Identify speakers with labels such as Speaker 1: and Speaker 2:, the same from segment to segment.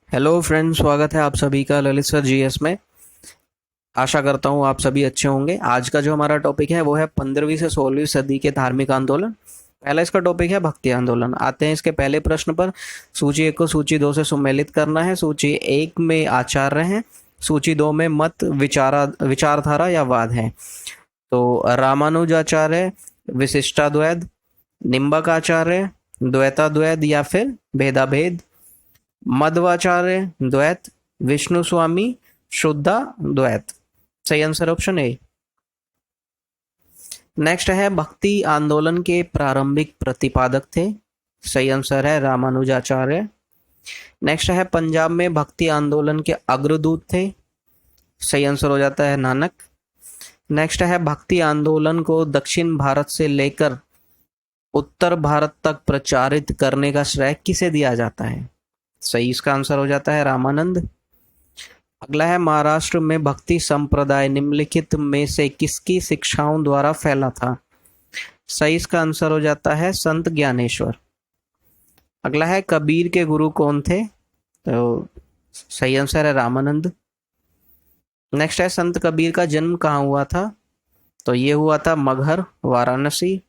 Speaker 1: Hello friends, स्वागत है आप सभी का ललित सर जीएस में। आशा करता हूँ आप सभी अच्छे होंगे। आज का जो हमारा टॉपिक है वो है 15वीं से 16वीं सदी के धार्मिक आंदोलन। पहला इसका टॉपिक है भक्ति आंदोलन। आते हैं इसके पहले प्रश्न पर। सूची एक को सूची दो से सुमेलित करना है। सूची एक में आचार्य हैं, सूची दो में मत विचारधारा या वाद है। तो रामानुजाचार्य, विशिष्टाद्वैत, निम्बकाचार्य, द्वैताद्वैत या फिर भेदाभेद, मध्वाचार्य द्वैत, विष्णु स्वामी शुद्धा द्वैत। सही आंसर ऑप्शन ए। नेक्स्ट है भक्ति आंदोलन के प्रारंभिक प्रतिपादक थे। सही आंसर है रामानुजाचार्य। नेक्स्ट है पंजाब में भक्ति आंदोलन के अग्रदूत थे। सही आंसर हो जाता है नानक। नेक्स्ट है भक्ति आंदोलन को दक्षिण भारत से लेकर उत्तर भारत तक प्रचारित करने का श्रेय किसे दिया जाता है। सही इसका आंसर हो जाता है रामानंद। अगला है महाराष्ट्र में भक्ति संप्रदाय निम्नलिखित में से किसकी शिक्षाओं द्वारा फैला था। सही इसका आंसर हो जाता है संत ज्ञानेश्वर। अगला है कबीर के गुरु कौन थे। तो सही आंसर है रामानंद। नेक्स्ट है संत कबीर का जन्म कहाँ हुआ था। तो ये हुआ था मगहर, वाराणसी।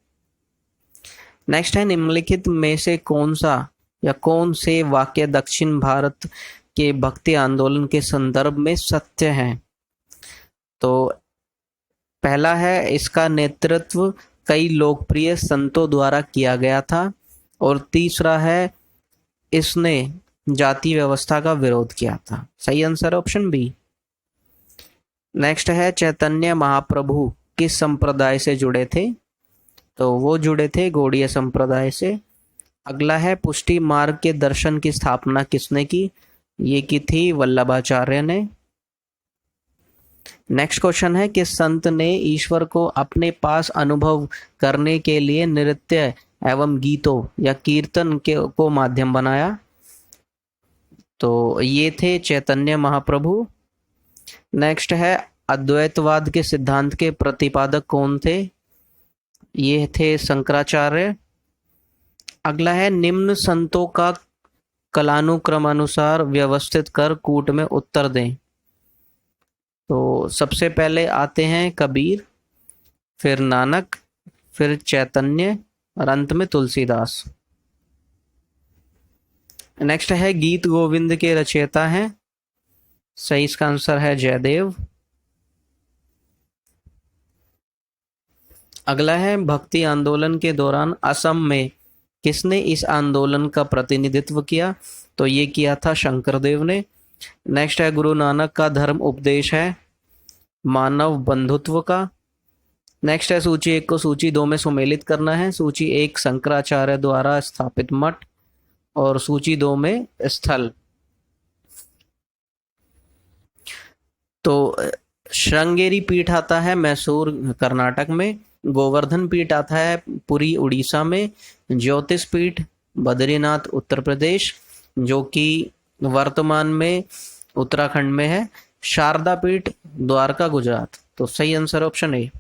Speaker 1: नेक्स्ट है निम्नलिखित में से कौन सा या कौन से वाक्य दक्षिण भारत के भक्ति आंदोलन के संदर्भ में सत्य हैं। तो पहला है इसका नेतृत्व कई लोकप्रिय संतों द्वारा किया गया था, और तीसरा है इसने जाति व्यवस्था का विरोध किया था। सही आंसर ऑप्शन बी। नेक्स्ट है चैतन्य महाप्रभु किस संप्रदाय से जुड़े थे। तो वो जुड़े थे गौड़ीय संप्रदाय से। अगला है पुष्टि मार्ग के दर्शन की स्थापना किसने की। ये की थी वल्लभाचार्य ने। नेक्स्ट क्वेश्चन है कि संत ने ईश्वर को अपने पास अनुभव करने के लिए नृत्य एवं गीतों या कीर्तन को माध्यम बनाया। तो ये थे चैतन्य महाप्रभु। नेक्स्ट है अद्वैतवाद के सिद्धांत के प्रतिपादक कौन थे। ये थे शंकराचार्य। अगला है निम्न संतों का कालानुक्रमानुसार व्यवस्थित कर कूट में उत्तर दें। तो सबसे पहले आते हैं कबीर, फिर नानक, फिर चैतन्य और अंत में तुलसीदास। नेक्स्ट है गीत गोविंद के रचयिता हैं। सही इसका आंसर है जयदेव। अगला है भक्ति आंदोलन के दौरान असम में किसने इस आंदोलन का प्रतिनिधित्व किया। तो ये किया था शंकरदेव ने। नेक्स्ट है गुरु नानक का धर्म उपदेश है मानव बंधुत्व का। नेक्स्ट है सूची एक को सूची दो में सुमेलित करना है। सूची एक शंकराचार्य द्वारा स्थापित मठ और सूची दो में स्थल। तो श्रृंगेरी पीठ आता है मैसूर कर्नाटक में, गोवर्धन पीठ आता है पुरी उड़ीसा में, ज्योतिष पीठ बद्रीनाथ उत्तर प्रदेश जो कि वर्तमान में उत्तराखंड में है, शारदा पीठ द्वारका गुजरात। तो सही आंसर ऑप्शन ए।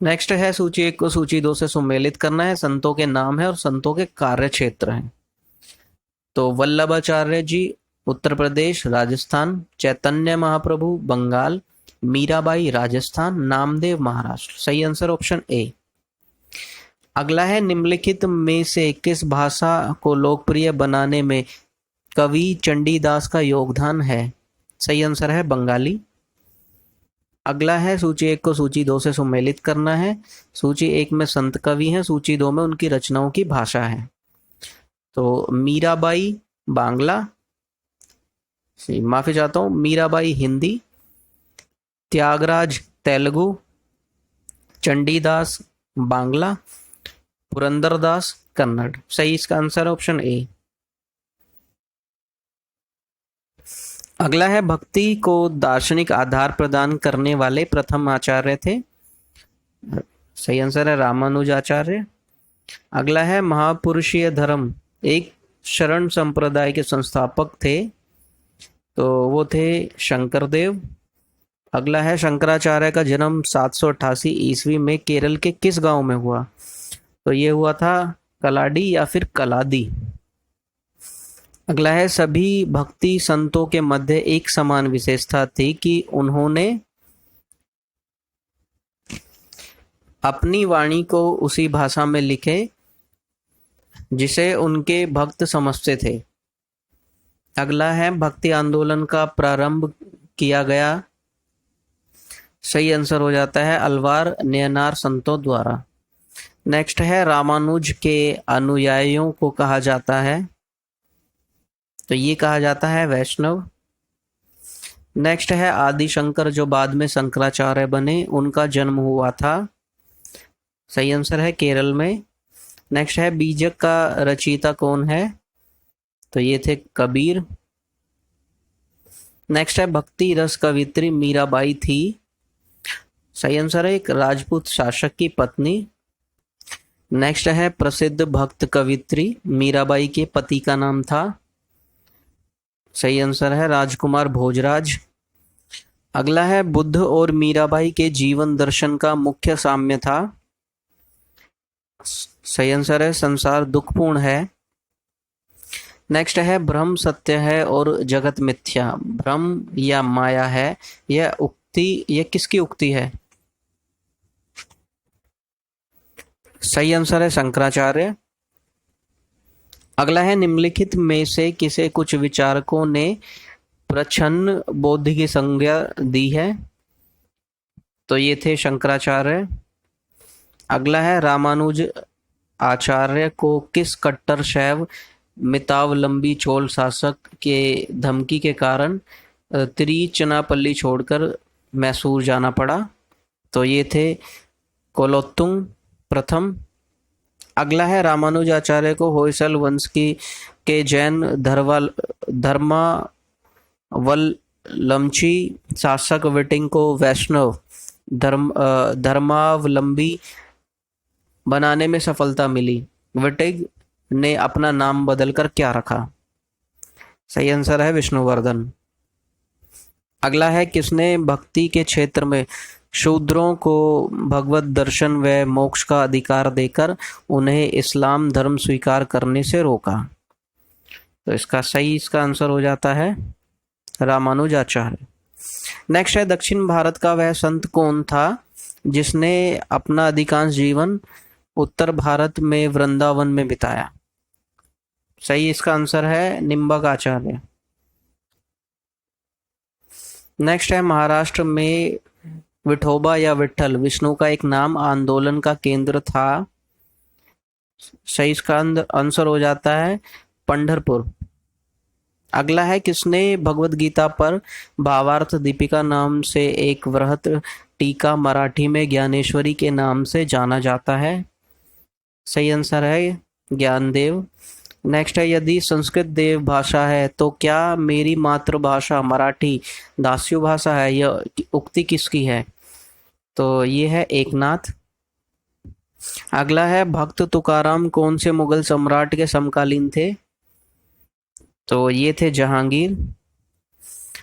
Speaker 1: नेक्स्ट है सूची एक को सूची दो से सुमेलित करना है। संतों के नाम है और संतों के कार्य क्षेत्र हैं। तो वल्लभाचार्य जी उत्तर प्रदेश राजस्थान, चैतन्य महाप्रभु बंगाल, मीराबाई राजस्थान, नामदेव महाराष्ट्र। सही आंसर ऑप्शन ए। अगला है निम्नलिखित में से किस भाषा को लोकप्रिय बनाने में कवि चंडीदास का योगदान है। सही आंसर है बंगाली। अगला है सूची एक को सूची दो से सुमेलित करना है। सूची एक में संत कवि हैं, सूची दो में उनकी रचनाओं की भाषा है। तो मीराबाई बांग्ला, माफी चाहता हूँ, मीराबाई हिंदी, त्यागराज तेलुगु, चंडीदास बांग्ला, पुरंदरदास कन्नड़। सही इसका आंसर ऑप्शन ए। अगला है भक्ति को दार्शनिक आधार प्रदान करने वाले प्रथम आचार्य थे। सही आंसर है रामानुजाचार्य। अगला है महापुरुषीय धर्म एक शरण संप्रदाय के संस्थापक थे। तो वो थे शंकरदेव। अगला है शंकराचार्य का जन्म 788 ईस्वी में केरल के किस गांव में हुआ। तो ये हुआ था कलाडी या फिर कलादी। अगला है सभी भक्ति संतों के मध्य एक समान विशेषता थी कि उन्होंने अपनी वाणी को उसी भाषा में लिखे जिसे उनके भक्त समझते थे। अगला है भक्ति आंदोलन का प्रारंभ किया गया। सही आंसर हो जाता है अलवार नयनार संतों द्वारा। नेक्स्ट है रामानुज के अनुयायियों को कहा जाता है, तो ये कहा जाता है वैष्णव। नेक्स्ट है आदि शंकर जो बाद में शंकराचार्य बने, उनका जन्म हुआ था। सही आंसर है केरल में। नेक्स्ट है बीजक का रचयिता कौन है, तो ये थे कबीर। नेक्स्ट है भक्ति रस कवित्री मीराबाई थी। सही आंसर है एक राजपूत शासक की पत्नी। नेक्स्ट है प्रसिद्ध भक्त कवित्री मीराबाई के पति का नाम था। सही आंसर है राजकुमार भोजराज। अगला है बुद्ध और मीराबाई के जीवन दर्शन का मुख्य साम्य था। सही आंसर है संसार दुखपूर्ण है। नेक्स्ट है ब्रह्म सत्य है और जगत मिथ्या। ब्रह्म या माया है, यह किसकी उक्ति है? सही आंसर है शंकराचार्य। अगला है निम्नलिखित में से किसे कुछ विचारकों ने प्रच्छन्न बोधि की संज्ञा दी है, तो ये थे शंकराचार्य। अगला है रामानुज आचार्य को किस कट्टर शैव मितावलंबी चोल शासक के धमकी के कारण तिरुचिरापल्ली छोड़कर मैसूर जाना पड़ा, तो ये थे कोलोत्तुंग प्रथम। अगला है रामानुजाचार्य को होयसल वंश की के जैन धर्मावलंबी शासक विटिंग को वैष्णव धर्मावलंबी बनाने में सफलता मिली। विटिंग ने अपना नाम बदलकर क्या रखा? सही आंसर है विष्णुवर्धन। अगला है किसने भक्ति के क्षेत्र में शूद्रों को भगवत दर्शन व मोक्ष का अधिकार देकर उन्हें इस्लाम धर्म स्वीकार करने से रोका? तो इसका आंसर हो जाता है रामानुजाचार्य। नेक्स्ट है दक्षिण भारत का वह संत कौन था जिसने अपना अधिकांश जीवन उत्तर भारत में वृंदावन में बिताया? सही इसका आंसर है निम्बक आचार्य। नेक्स्ट है महाराष्ट्र में विठोबा या विठल विष्णु का एक नाम आंदोलन का केंद्र था। सही इसका आंसर हो जाता है पंढरपुर। अगला है किसने भगवत गीता पर भावार्थ दीपिका नाम से एक वृहत टीका मराठी में ज्ञानेश्वरी के नाम से जाना जाता है? सही आंसर है ज्ञानदेव। नेक्स्ट है यदि संस्कृत देव भाषा है तो क्या मेरी मातृभाषा मराठी दास्यु भाषा है? यह उक्ति किसकी है? तो ये है एकनाथ। अगला है भक्त तुकाराम कौन से मुगल सम्राट के समकालीन थे? तो ये थे जहांगीर।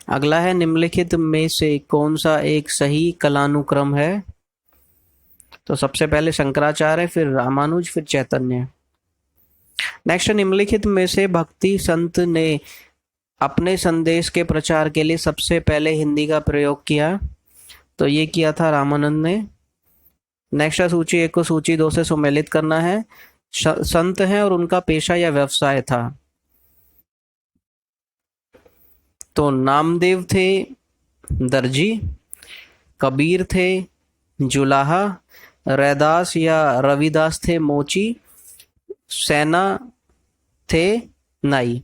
Speaker 1: अगला है निम्नलिखित में से कौन सा एक सही कालानुक्रम है? तो सबसे पहले शंकराचार्य, फिर रामानुज, फिर चैतन्य। नेक्स्ट निम्नलिखित में से भक्ति संत ने अपने संदेश के प्रचार के लिए सबसे पहले हिंदी का प्रयोग किया? तो ये किया था रामानंद ने। नेक्स्ट सूची 1 को सूची 2 से सुमेलित करना है। संत हैं और उनका पेशा या व्यवसाय था, तो नामदेव थे दर्जी, कबीर थे जुलाहा, रैदास या रविदास थे मोची, सेना थे नाई।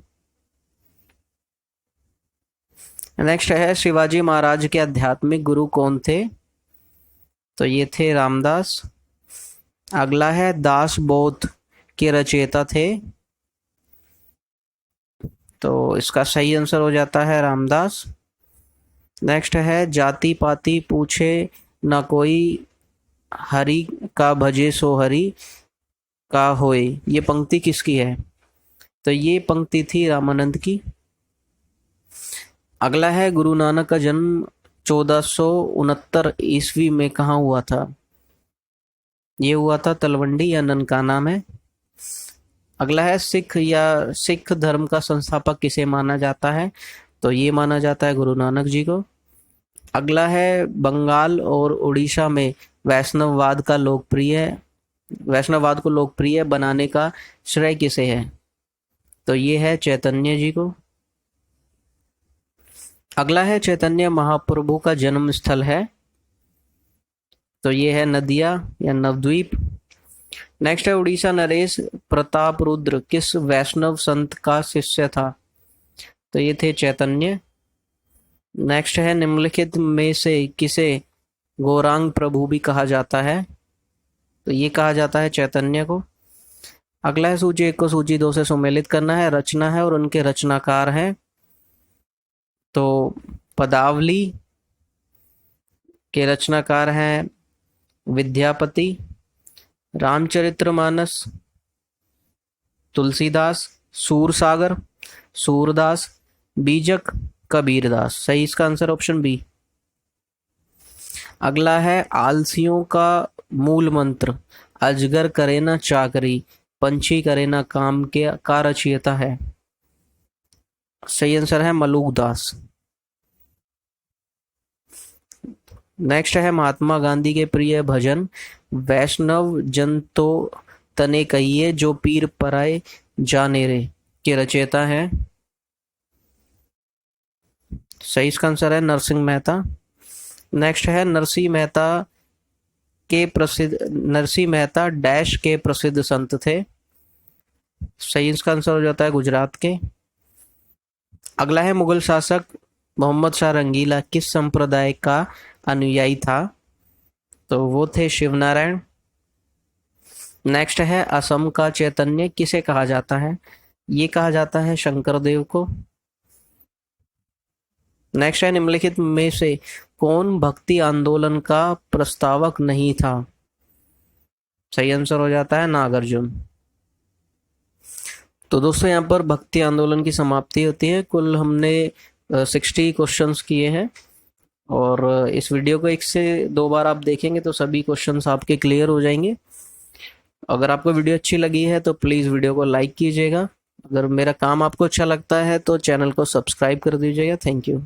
Speaker 1: नेक्स्ट है शिवाजी महाराज के आध्यात्मिक गुरु कौन थे? तो ये थे रामदास। अगला है दास बोध के रचयिता थे, तो इसका सही आंसर हो जाता है रामदास। नेक्स्ट है जाति पाति पूछे न कोई, हरि का भजे सो हरि का होए, ये पंक्ति किसकी है? तो ये पंक्ति थी रामानंद की। अगला है गुरु नानक का जन्म 1469 ईस्वी में कहाँ हुआ था? ये हुआ था तलवंडी या ननकाना में। अगला है सिख धर्म का संस्थापक किसे माना जाता है? तो ये माना जाता है गुरु नानक जी को। अगला है बंगाल और उड़ीसा में वैष्णववाद को लोकप्रिय बनाने का श्रेय किसे है? तो ये है चैतन्य जी को। अगला है चैतन्य महाप्रभु का जन्म स्थल है, तो ये है नदिया या नवद्वीप। नेक्स्ट है उड़ीसा नरेश प्रताप रुद्र किस वैष्णव संत का शिष्य था? तो ये थे चैतन्य। नेक्स्ट है निम्नलिखित में से किसे गौरांग प्रभु भी कहा जाता है? तो ये कहा जाता है चैतन्य को। अगला है सूची 1 को सूची 2 से सुमेलित करना है। रचना है और उनके रचनाकार हैं। तो पदावली के रचनाकार हैं विद्यापति, रामचरितमानस तुलसीदास, सूरसागर सूरदास, बीजक कबीरदास। सही इसका आंसर ऑप्शन बी। अगला है आलसियों का मूल मंत्र अजगर करे ना चाकरी पंछी करे ना काम के का रचयिता है? सही आंसर है मलूकदास। नेक्स्ट है महात्मा गांधी के प्रिय भजन वैष्णव जन तो तने कहिए जो पीर पराए जाने रे के रचयिता है? सही इसका आंसर है नरसिंह मेहता। नेक्स्ट है नरसिंह मेहता डैश के प्रसिद्ध संत थे? सही इसका आंसर हो जाता है गुजरात के। अगला है मुगल शासक मोहम्मद शाह रंगीला किस संप्रदाय का अनुयायी था? तो वो थे शिवनारायण। नेक्स्ट है असम का चैतन्य किसे कहा जाता है? ये कहा जाता है शंकरदेव को। नेक्स्ट है निम्नलिखित में से कौन भक्ति आंदोलन का प्रस्तावक नहीं था? सही आंसर हो जाता है नागार्जुन। तो दोस्तों यहाँ पर भक्ति आंदोलन की समाप्ति होती है। कुल हमने 60 क्वेश्चंस किए हैं और इस वीडियो को 1 से 2 बार आप देखेंगे तो सभी क्वेश्चंस आपके क्लियर हो जाएंगे। अगर आपको वीडियो अच्छी लगी है तो प्लीज़ वीडियो को लाइक कीजिएगा। अगर मेरा काम आपको अच्छा लगता है तो चैनल को सब्सक्राइब कर दीजिएगा। Thank you.